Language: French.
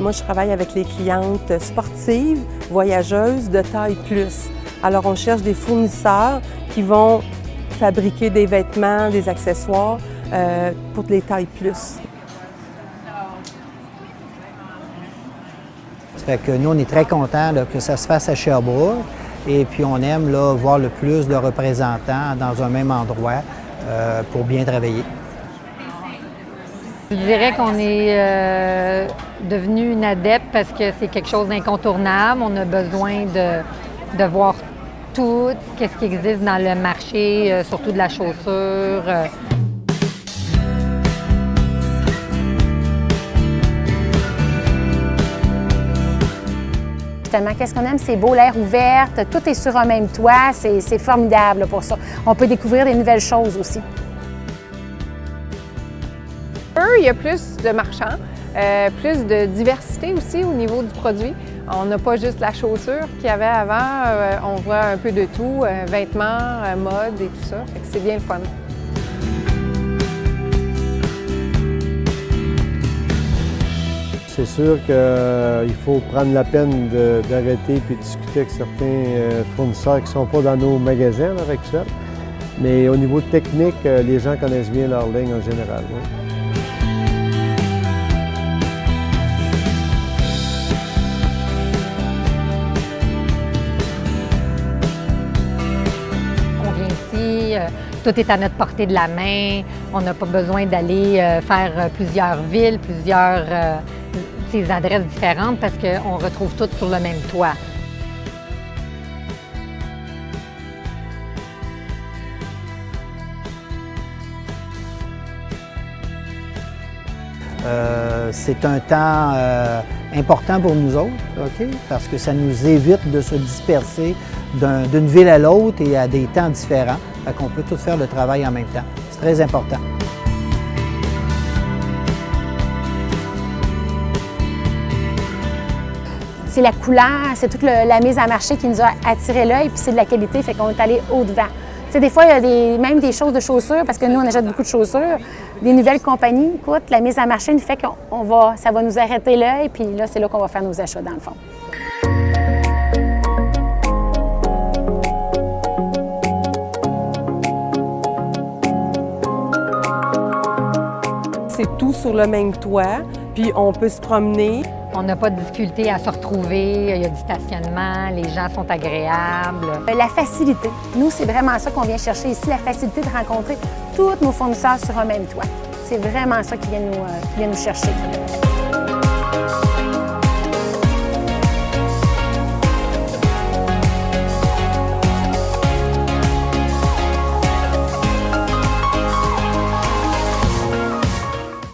Moi, je travaille avec les clientes sportives, voyageuses de taille plus. Alors, on cherche des fournisseurs qui vont fabriquer des vêtements, des accessoires pour les tailles plus. Ça fait que nous, on est très contents là, que ça se fasse à Sherbrooke et puis on aime là, voir le plus de représentants dans un même endroit pour bien travailler. Je dirais qu'on est devenu une adepte parce que c'est quelque chose d'incontournable. On a besoin de voir tout, qu'est-ce qui existe dans le marché, surtout de la chaussure. Qu'est-ce qu'on aime? C'est beau, l'air ouvert, tout est sur un même toit, c'est formidable pour ça. On peut découvrir des nouvelles choses aussi. Il y a plus de marchands, plus de diversité aussi au niveau du produit. On n'a pas juste la chaussure qu'il y avait avant, on voit un peu de tout, vêtements, mode et tout ça, fait que c'est bien le fun. C'est sûr qu'il faut prendre la peine d'arrêter et discuter avec certains fournisseurs qui ne sont pas dans nos magasins à l'heure actuelle. Mais au niveau technique, les gens connaissent bien leur ligne en général. Oui. On vient ici, tout est à notre portée de la main. On n'a pas besoin d'aller faire plusieurs villes, ces adresses différentes parce qu'on retrouve tout sur le même toit. C'est un temps important pour nous autres, okay? Parce que ça nous évite de se disperser d'une ville à l'autre et à des temps différents. Fait qu'on peut tout faire le travail en même temps. C'est très important. C'est la couleur, c'est toute la mise en marché qui nous a attiré l'œil, puis c'est de la qualité, fait qu'on est allé au-devant. Tu sais, des fois, il y a même des choses de chaussures, parce que nous, on achète beaucoup de chaussures. Des nouvelles compagnies, écoute, la mise en marché nous fait que ça va nous arrêter l'œil, puis là, c'est là qu'on va faire nos achats, dans le fond. C'est tout sur le même toit, puis on peut se promener. On n'a pas de difficulté à se retrouver, il y a du stationnement, les gens sont agréables. La facilité. Nous, c'est vraiment ça qu'on vient chercher ici, la facilité de rencontrer tous nos fournisseurs sur un même toit. C'est vraiment ça qui vient nous chercher.